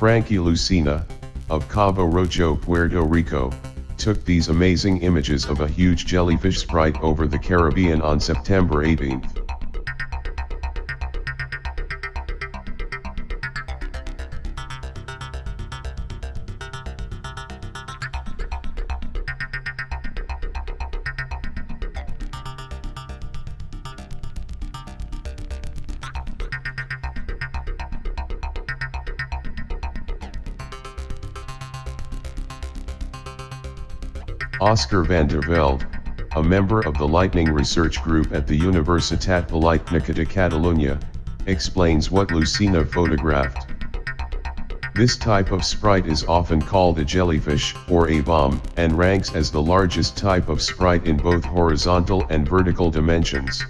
Frankie Lucena, of Cabo Rojo, Puerto Rico, took these amazing images of a huge jellyfish sprite over the Caribbean on September 18th. Oscar van der Velde, a member of the Lightning Research Group at the Universitat Politècnica de Catalunya, explains what Lucena photographed. This type of sprite is often called a jellyfish, or a bomb, and ranks as the largest type of sprite in both horizontal and vertical dimensions.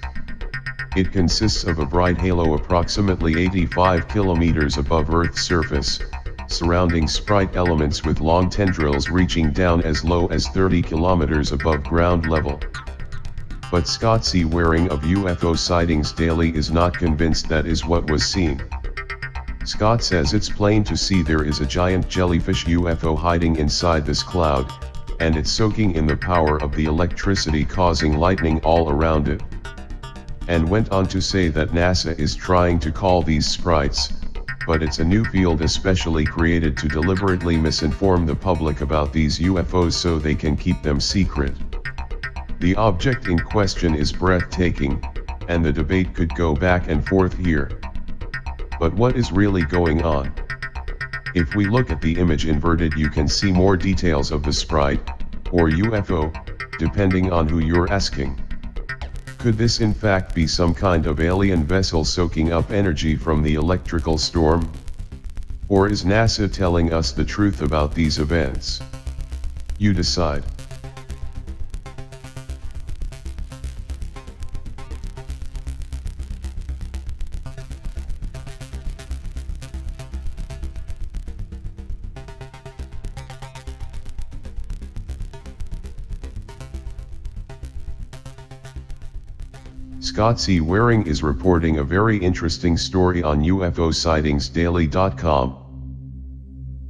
It consists of a bright halo approximately 85 kilometers above Earth's surface, surrounding sprite elements with long tendrils reaching down as low as 30 kilometers above ground level. But Scott C. Waring of UFO Sightings Daily is not convinced that is what was seen. Scott says it's plain to see there is a giant jellyfish UFO hiding inside this cloud, and it's soaking in the power of the electricity, causing lightning all around it. And went on to say that NASA is trying to call these sprites, but it's a new field especially created to deliberately misinform the public about these UFOs so they can keep them secret. The object in question is breathtaking, and the debate could go back and forth here. But what is really going on? If we look at the image inverted, you can see more details of the sprite, or UFO, depending on who you're asking. Could this in fact be some kind of alien vessel soaking up energy from the electrical storm? Or is NASA telling us the truth about these events? You decide. Scott C. Waring is reporting a very interesting story on UFOSightsDaily.com.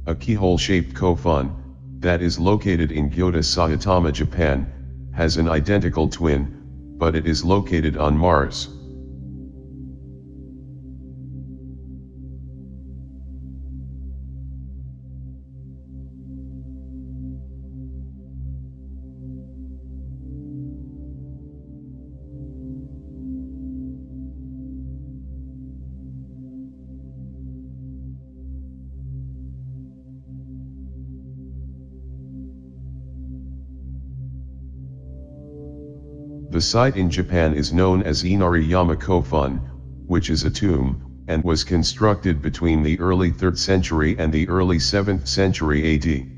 A keyhole-shaped kofun, that is located in Kyoto, Saitama, Japan, has an identical twin, but it is located on Mars. The site in Japan is known as Inariyama Kofun, which is a tomb, and was constructed between the early 3rd century and the early 7th century AD.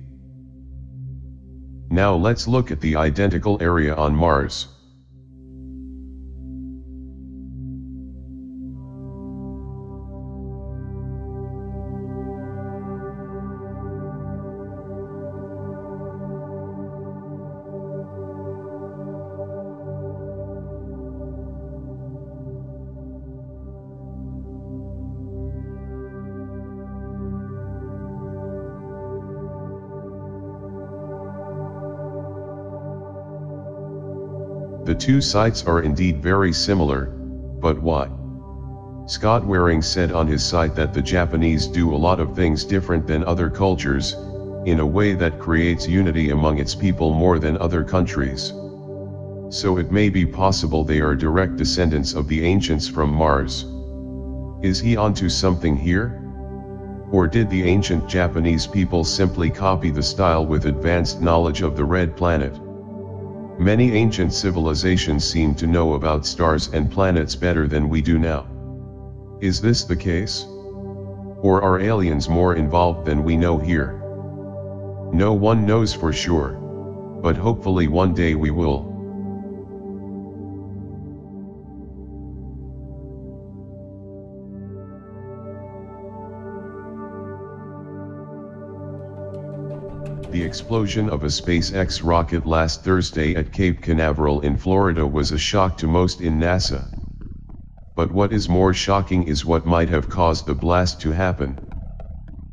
Now let's look at the identical area on Mars. The two sites are indeed very similar, but why? Scott Waring said on his site that the Japanese do a lot of things different than other cultures, in a way that creates unity among its people more than other countries. So it may be possible they are direct descendants of the ancients from Mars. Is he onto something here? Or did the ancient Japanese people simply copy the style with advanced knowledge of the Red Planet? Many ancient civilizations seem to know about stars and planets better than we do now. Is this the case? Or are aliens more involved than we know here? No one knows for sure, but hopefully one day we will. The explosion of a SpaceX rocket last Thursday at Cape Canaveral in Florida was a shock to most in NASA. But what is more shocking is what might have caused the blast to happen.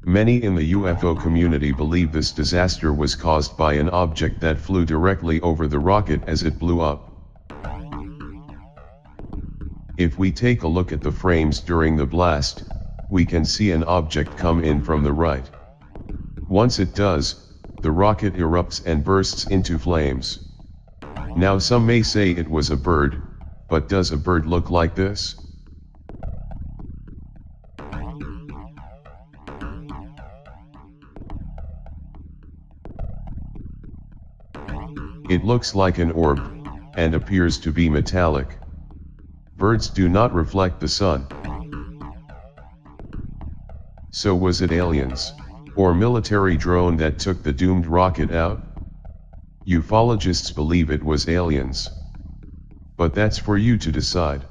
Many in the UFO community believe this disaster was caused by an object that flew directly over the rocket as it blew up. If we take a look at the frames during the blast, we can see an object come in from the right. Once it does, the rocket erupts and bursts into flames. Now some may say it was a bird, but does a bird look like this? It looks like an orb, and appears to be metallic. Birds do not reflect the sun. So was it aliens, or military drone that took the doomed rocket out? Ufologists believe it was aliens. But that's for you to decide.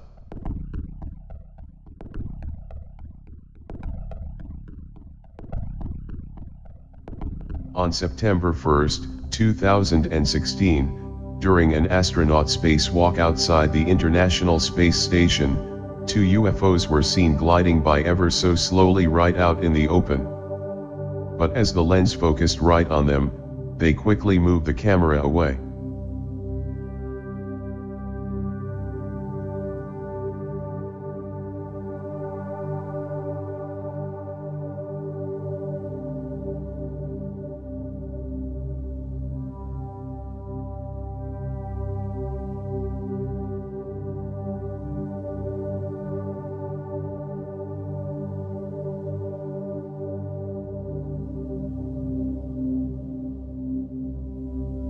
On September 1, 2016, during an astronaut spacewalk outside the International Space Station, 2 UFOs were seen gliding by ever so slowly right out in the open. But as the lens focused right on them, they quickly moved the camera away.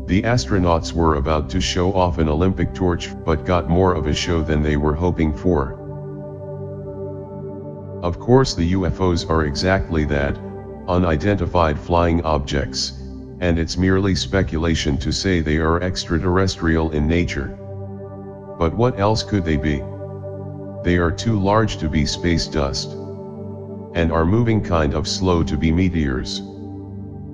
The astronauts were about to show off an Olympic torch, but got more of a show than they were hoping for. Of course, the UFOs are exactly that, unidentified flying objects, and it's merely speculation to say they are extraterrestrial in nature. But what else could they be? They are too large to be space dust, and are moving kind of slow to be meteors.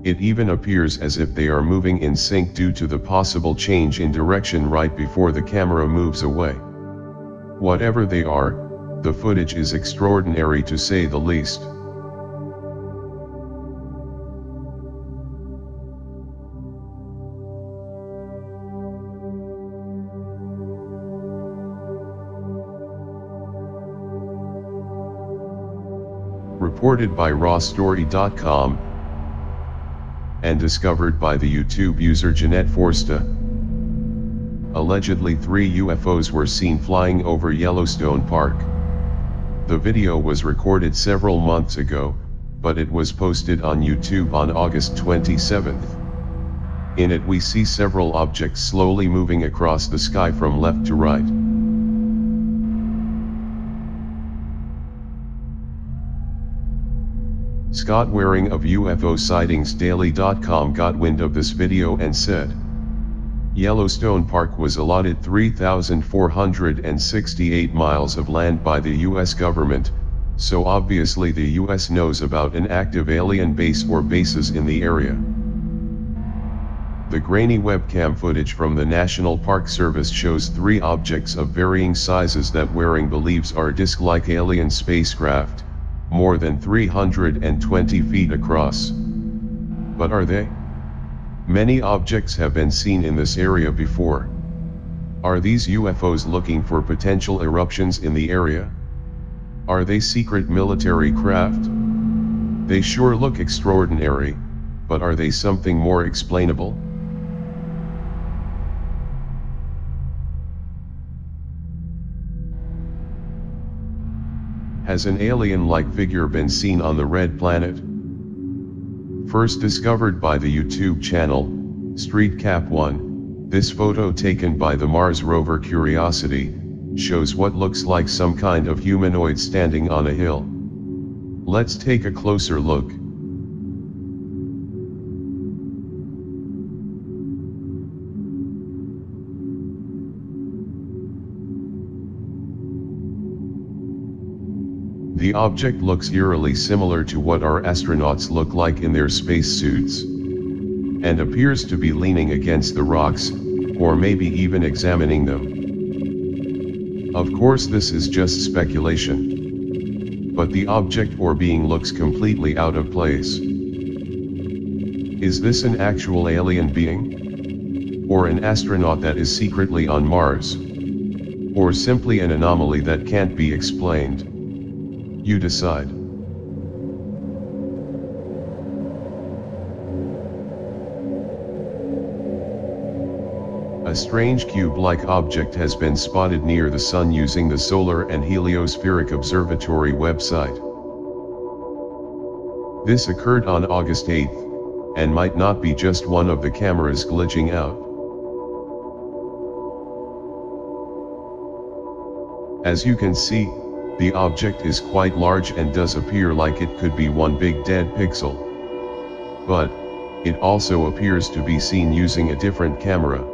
It even appears as if they are moving in sync due to the possible change in direction right before the camera moves away. Whatever they are, the footage is extraordinary to say the least. Reported by rawstory.com and discovered by the YouTube user Jeanette Forsta. Allegedly 3 UFOs were seen flying over Yellowstone Park. The video was recorded several months ago, but it was posted on YouTube on August 27th. In it we see several objects slowly moving across the sky from left to right. Scott Waring of UFOsightingsdaily.com got wind of this video and said, Yellowstone Park was allotted 3,468 miles of land by the US government, so obviously the US knows about an active alien base or bases in the area. The grainy webcam footage from the National Park Service shows 3 objects of varying sizes that Waring believes are disc-like alien spacecraft, more than 320 feet across. But are they? Many objects have been seen in this area before. Are these UFOs looking for potential eruptions in the area? Are they secret military craft? They sure look extraordinary, but are they something more explainable? Has an alien-like figure been seen on the Red Planet? First discovered by the YouTube channel, StreetCap1, this photo taken by the Mars rover Curiosity, shows what looks like some kind of humanoid standing on a hill. Let's take a closer look. The object looks eerily similar to what our astronauts look like in their spacesuits, and appears to be leaning against the rocks, or maybe even examining them. Of course this is just speculation. but the object or being looks completely out of place. Is this an actual alien being? Or an astronaut that is secretly on Mars? Or simply an anomaly that can't be explained? You decide. A strange cube-like object has been spotted near the Sun using the Solar and Heliospheric Observatory website. This occurred on August 8, and might not be just one of the cameras glitching out. As you can see, the object is quite large and does appear like it could be one big dead pixel. But, it also appears to be seen using a different camera.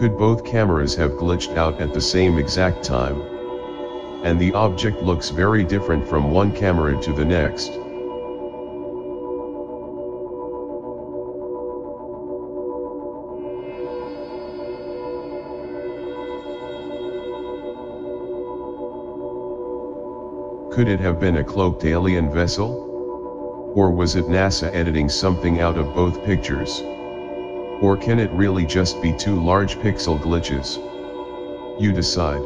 Could both cameras have glitched out at the same exact time? And the object looks very different from one camera to the next. Could it have been a cloaked alien vessel? Or was it NASA editing something out of both pictures? Or can it really just be two large pixel glitches? You decide.